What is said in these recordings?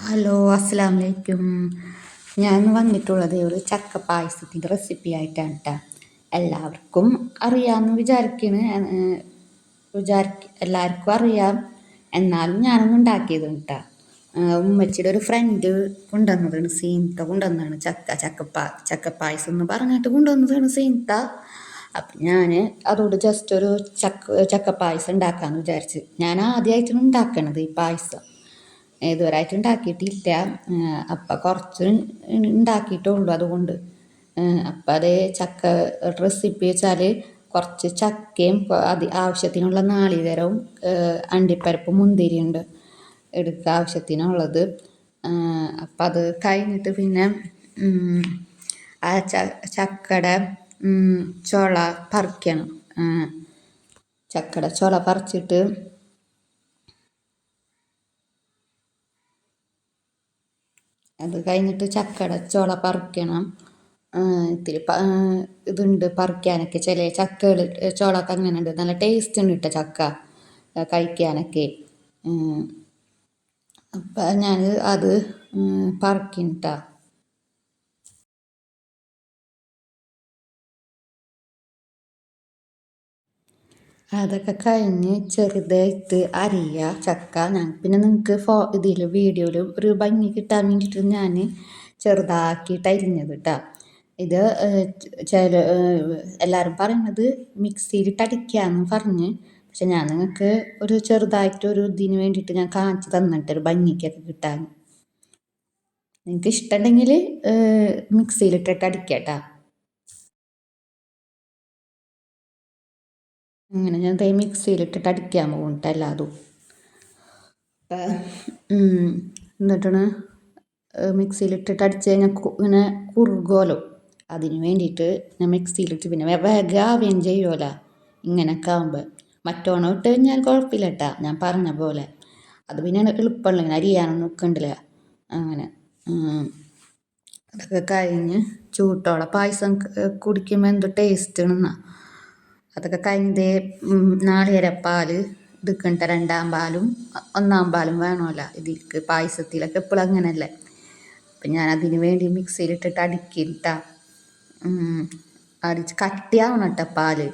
Hello, അസ്സലാമു അലൈക്കും. ഞാൻ വന്നിട്ടുള്ളത് ഒരു ചക്ക പായസത്തിൻ്റെ റെസിപ്പി ആയിട്ടാണ് കേട്ടോ. എല്ലാവർക്കും അറിയാമെന്ന് എല്ലാവർക്കും അറിയാം. എന്നാലും ഞാനൊന്നും ഉണ്ടാക്കിയത് കേട്ടോ. ഉമ്മച്ചിയുടെ ഒരു ഫ്രണ്ട് കൊണ്ടുവന്നതാണ്, സീനത്ത കൊണ്ടുവന്നതാണ് ചക്കപ്പായസം എന്ന് പറഞ്ഞിട്ട് കൊണ്ടുവന്നതാണ് സീനത്ത. അപ്പം ഞാൻ അതോട് ജസ്റ്റ് ഒരു ചക്കപ്പായസം ഉണ്ടാക്കാമെന്ന് വിചാരിച്ച്. ഞാൻ ആദ്യമായിട്ടാണ് ഉണ്ടാക്കണത് ഈ പായസം, ഇതുവരെയായിട്ട് ഉണ്ടാക്കിയിട്ടില്ല. അപ്പം കുറച്ച് ഉണ്ടാക്കിയിട്ടുള്ളൂ. അതുകൊണ്ട് അപ്പം അത് ചക്ക റെസിപ്പി വെച്ചാൽ കുറച്ച് ചക്കയും ആവശ്യത്തിനുള്ള നാളികേരവും അണ്ടിപ്പരിപ്പും മുന്തിരിയുണ്ട് എടുക്കുക ആവശ്യത്തിനുള്ളത്. അപ്പം അത് കഴിഞ്ഞിട്ട് പിന്നെ ആ ചക്കയുടെ ചുള പറിക്കണം. ചക്കയുടെ ചുള പറിച്ചിട്ട് അത് കഴിഞ്ഞിട്ട് ചക്കയുടെ ചുള പറിക്കണം. ഇത്തിരി ഇതുണ്ട് പറിക്കാനൊക്കെ. ചില ചക്കകൾ ചുളക്ക് അങ്ങനെ ഉണ്ട്, നല്ല ടേസ്റ്റ് ഉണ്ട് കേട്ടോ ചക്ക കഴിക്കാനൊക്കെ. അപ്പം ഞാൻ അത് പറിക്കട്ടാ. അതൊക്കെ കഴിഞ്ഞ് ചെറുതായിട്ട് അരിയുക ചക്ക. പിന്നെ നിങ്ങൾക്ക് ഇതിൽ വീഡിയോയിൽ ഒരു ഭംഗി കിട്ടാൻ വേണ്ടിയിട്ട് ഞാൻ ചെറുതാക്കിയിട്ട് അരിഞ്ഞത് കേട്ടോ. ഇത് എല്ലാവരും പറയുന്നത് മിക്സിയിലിട്ട് അടിക്കാമെന്ന് പറഞ്ഞ്. പക്ഷെ ഞാൻ നിങ്ങൾക്ക് ഒരു ചെറുതായിട്ടൊരു ഇതിന് വേണ്ടിയിട്ട് ഞാൻ കാണിച്ച് തന്നിട്ട് ഒരു ഭംഗിക്കൊക്കെ കിട്ടാൻ. നിങ്ങൾക്ക് ഇഷ്ടമുണ്ടെങ്കിൽ മിക്സിയിലിട്ടിട്ട് അടിക്കാം കേട്ടോ. അങ്ങനെ ഞാൻ മിക്സിയിലിട്ടിട്ട് അടിക്കാൻ പോകുന്നുണ്ട് എല്ലാതും. എന്നിട്ടാണ് മിക്സിയിലിട്ടിട്ട് അടിച്ച് കഴിഞ്ഞാൽ ഇങ്ങനെ കുറുകുമല്ലോ. അതിന് വേണ്ടിയിട്ട് ഞാൻ മിക്സിയിലിട്ട് പിന്നെ വേഗം ആവുകയും ചെയ്യുമല്ലോ ഇങ്ങനെയൊക്കെ ആകുമ്പോൾ. മറ്റോണം ഇട്ട് കഴിഞ്ഞാൽ കുഴപ്പമില്ല കേട്ടോ, ഞാൻ പറഞ്ഞ പോലെ. അത് പിന്നെ എളുപ്പമുള്ള ഇങ്ങനെ അരിയാനൊന്നും നിൽക്കണ്ടില്ല. അങ്ങനെ അതൊക്കെ കഴിഞ്ഞ് ചൂട്ടോളം പായസം കുടിക്കുമ്പോൾ എന്ത് ടേസ്റ്റ് ആണെന്നാ. അതൊക്കെ കഴിഞ്ഞ് നാളികേരപ്പാൽ എടുക്കണ്ട, 2ാം പാലും 1ാം പാലും വേണമല്ലോ ഇതിലേക്ക്. പായസത്തിലൊക്കെ എപ്പോഴും അങ്ങനെയല്ലേ. അപ്പം ഞാൻ അതിന് വേണ്ടി മിക്സിയിലിട്ടിട്ട് അടിക്കിട്ട അടിച്ച് കട്ടിയാവണം കേട്ടോ പാല്.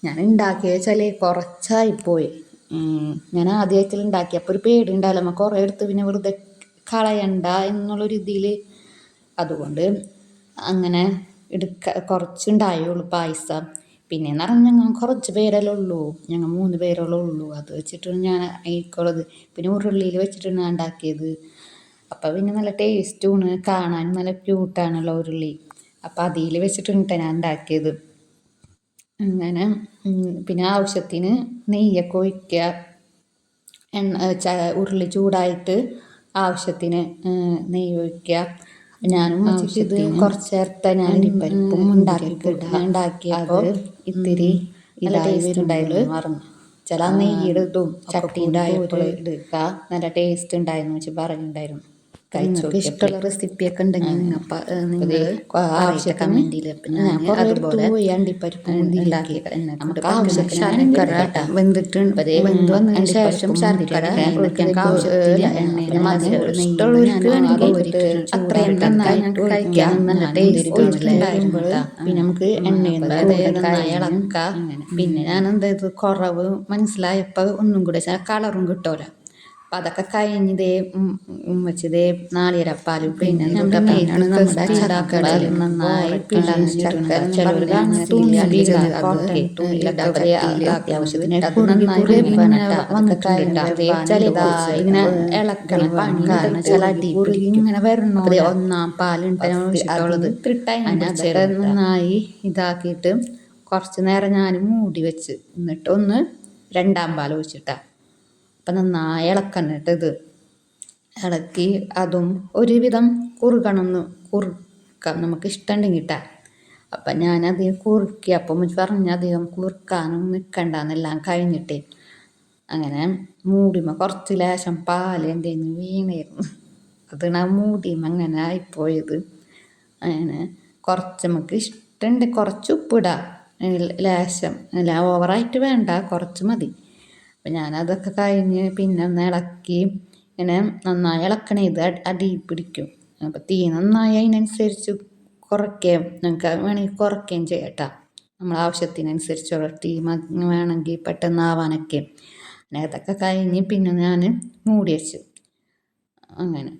ഞാൻ ഉണ്ടാക്കിയ വെച്ചാൽ കുറച്ചായിപ്പോയി. ഞാൻ ആദ്യമായിട്ട് ഉണ്ടാക്കിയപ്പോൾ ഒരു പേടി ഉണ്ടാവില്ല, നമ്മൾ കുറേ എടുത്ത് പിന്നെ വെറുതെ കളയണ്ട എന്നുള്ളൊരു ഇതിൽ. അതുകൊണ്ട് അങ്ങനെ കുറച്ചുണ്ടായുള്ളൂ പായസം. പിന്നെയെന്ന് പറഞ്ഞാൽ ഞങ്ങൾ കുറച്ച് പേരല്ലേ ഉള്ളൂ, ഞങ്ങൾ 3 പേരോളം ഉള്ളൂ. അത് വെച്ചിട്ടാണ് ഞാൻ ആയിക്കോളത്. പിന്നെ ഉരുളിയിൽ വെച്ചിട്ടാണ് ഞാൻ ഉണ്ടാക്കിയത്. അപ്പം പിന്നെ നല്ല ടേസ്റ്റുമാണ്, കാണാനും നല്ല ക്യൂട്ടാണല്ലോ ഉരുളി. അപ്പം അതിൽ വെച്ചിട്ടാണ് ഞാൻ ഉണ്ടാക്കിയത്. അങ്ങനെ പിന്നെ ആവശ്യത്തിന് നെയ്യൊക്കെ ഒഴിക്കുക. ഉരുളി ചൂടായിട്ട് ആവശ്യത്തിന് നെയ്യ് ഒഴിക്കുക. ഞാനും ഇത് കുറച്ച് നേരത്തെ ഞാൻ അണ്ടിപ്പരിപ്പും ഉണ്ടാക്കിയപ്പോൾ ഇത്തിരി ഇതായി വരുന്നുണ്ടായിരുന്നു പറഞ്ഞു. ചില നെയ്യുടെ ഇതും ചട്ടിയുടെ എടുക്കുക, നല്ല ടേസ്റ്റ് ഉണ്ടായിരുന്നു വെച്ച് പറഞ്ഞിട്ടുണ്ടായിരുന്നു. നിങ്ങൾക്ക് ഇഷ്ടമുള്ള റെസിപ്പിയൊക്കെ ഉണ്ടെങ്കിൽ നിങ്ങൾ ആവശ്യ കമൻറ്റിൽ. അപ്പം ഞാൻ അതുപോലെ അണ്ടിപ്പരിപ്പ് ഉണ്ടാക്കി. നമുക്ക് ആവശ്യത്തിന് ശർക്കര വെന്തിട്ടുണ്ട്. വെന്ത് വന്നതിന് ശേഷം ശർക്കര ആവശ്യത്തിന് ഇഷ്ടമുള്ളവർക്ക് അത്രയും നന്നായി കഴിക്കാൻ നല്ല ടേസ്റ്റ് ഉണ്ടാകുമ്പോൾ പിന്നെ നമുക്ക് എണ്ണയും നന്നായി ഇളക്കാം. പിന്നെ ഞാൻ എന്തായത് കുറവ് മനസ്സിലായപ്പോൾ ഒന്നും കൂടെ കളറും കിട്ടുമല്ലോ. അപ്പം അതൊക്കെ കഴിഞ്ഞതേ ഉമ്മച്ചിതേ നാളികേരപ്പാലും പിന്നെ നന്നായി ഇങ്ങനെ ഇളക്കണം. ഇങ്ങനെ വരണോ 1ാം പാലുള്ളത് അതൊക്കെ നന്നായി ഇതാക്കിയിട്ട് കുറച്ച് നേരം ഞാൻ മൂടി വെച്ച്. എന്നിട്ട് 2ാം പാൽ ഒഴിച്ചിട്ടാ. അപ്പം നന്നായി ഇളക്കണം. ഇത് ഇളക്കി അതും ഒരുവിധം കുറുക്കാം നമുക്ക് ഇഷ്ടമുണ്ടെങ്കിൽ കേട്ടാ. അപ്പം ഞാനധികം കുറുക്കി. അപ്പം പറഞ്ഞ് അധികം കുറുക്കാനും നിൽക്കണ്ടെന്നെല്ലാം കഴിഞ്ഞിട്ടേ. അങ്ങനെ മൂടിമ കുറച്ച് ലേശം പാൽ എന്തെങ്കിലും വീണായിരുന്നു, അതാണ് ആ മൂടിമ അങ്ങനെ ആയിപ്പോയത്. അങ്ങനെ കുറച്ച് നമുക്ക് ഇഷ്ടമുണ്ട് കുറച്ച് ഉപ്പിടാം, ലേശം അല്ല ഓവറായിട്ട് വേണ്ട, കുറച്ച് മതി. അപ്പം ഞാനതൊക്കെ കഴിഞ്ഞ് പിന്നെ ഒന്ന് ഇളക്കി ഇങ്ങനെ നന്നായി ഇളക്കണേ, ഇത് അടി പിടിക്കും. അപ്പം തീ നന്നായി അതിനനുസരിച്ച് കുറയ്ക്കുകയും നിങ്ങൾക്ക് വേണമെങ്കിൽ കുറയ്ക്കുകയും ചെയ്യാം കേട്ടോ. നമ്മളെ ആവശ്യത്തിനനുസരിച്ചുള്ള തീ വേണമെങ്കിൽ പെട്ടെന്ന് ആവാനൊക്കെ. അതൊക്കെ കഴിഞ്ഞ് പിന്നെ ഞാൻ മൂടി വെച്ചു അങ്ങനെ.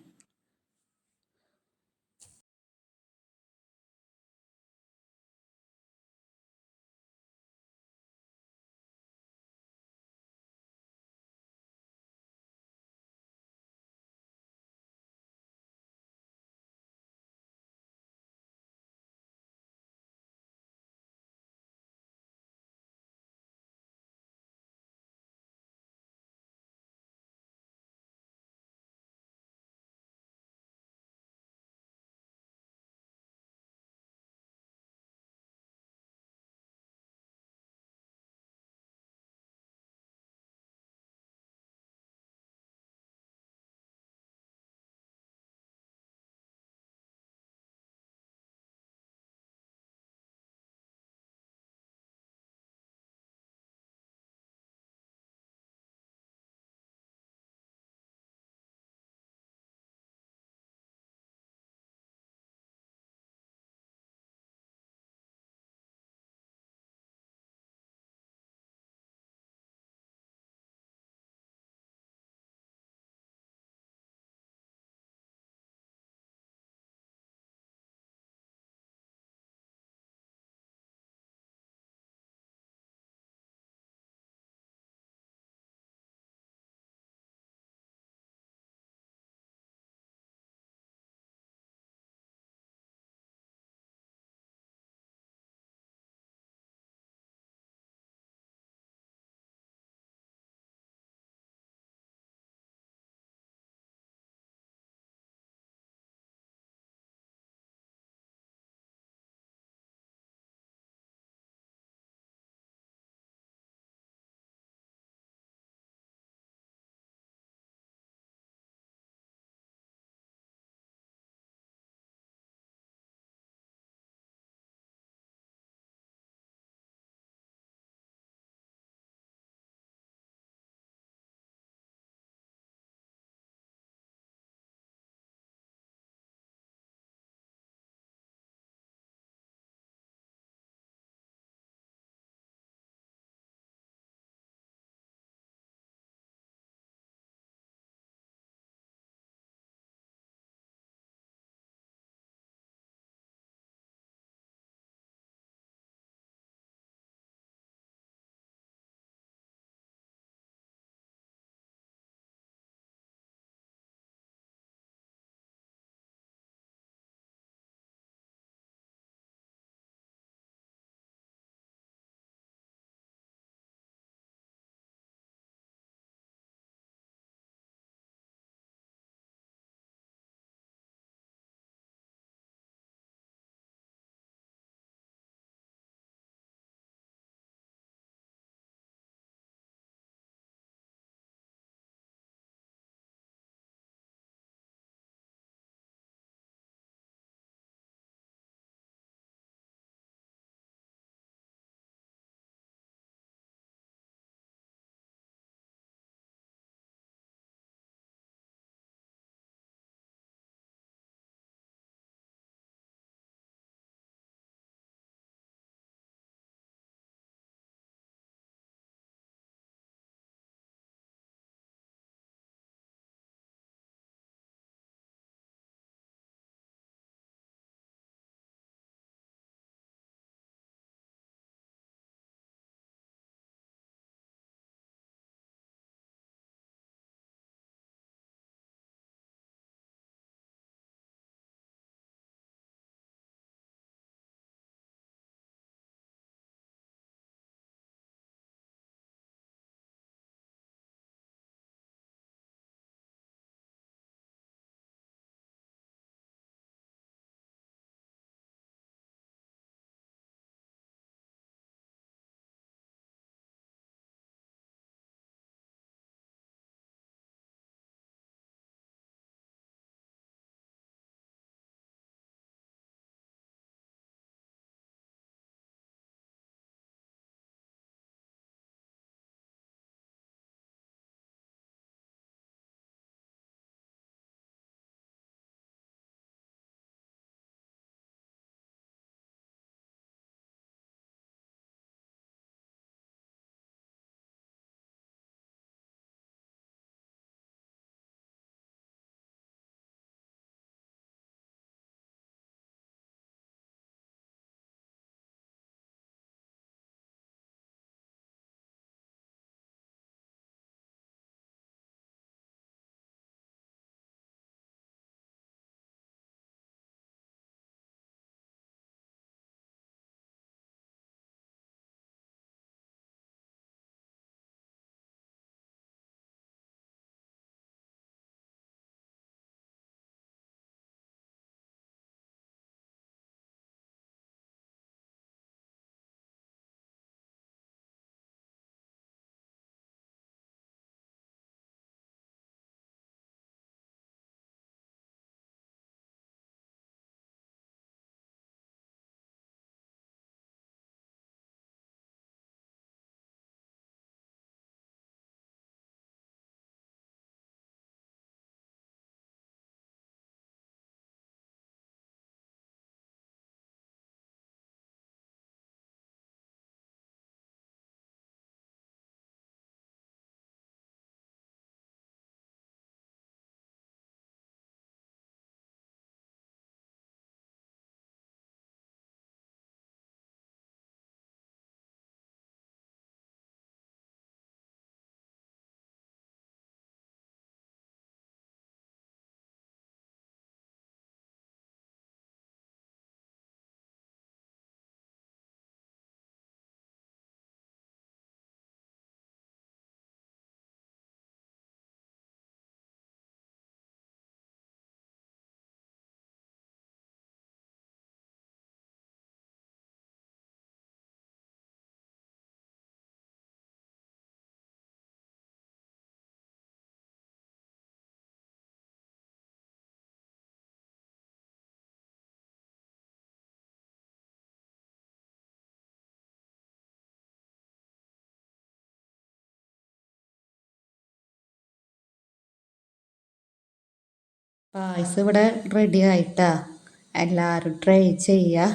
പായസം ഇവിടെ റെഡി ആയിട്ടാ. എല്ലാവരും ട്രൈ ചെയ്യുക,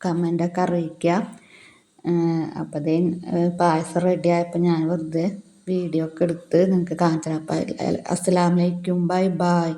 കമൻ്റൊക്കെ അറിയിക്കുക. അപ്പോൾ അതേ പായസം റെഡി ആയപ്പോൾ ഞാൻ വെറുതെ വീഡിയോ ഒക്കെ എടുത്ത് നിങ്ങൾക്ക് കാണിച്ചു തരാം. അപ്പോൾ അസ്സലാമു അലൈക്കും, ബൈ ബൈ.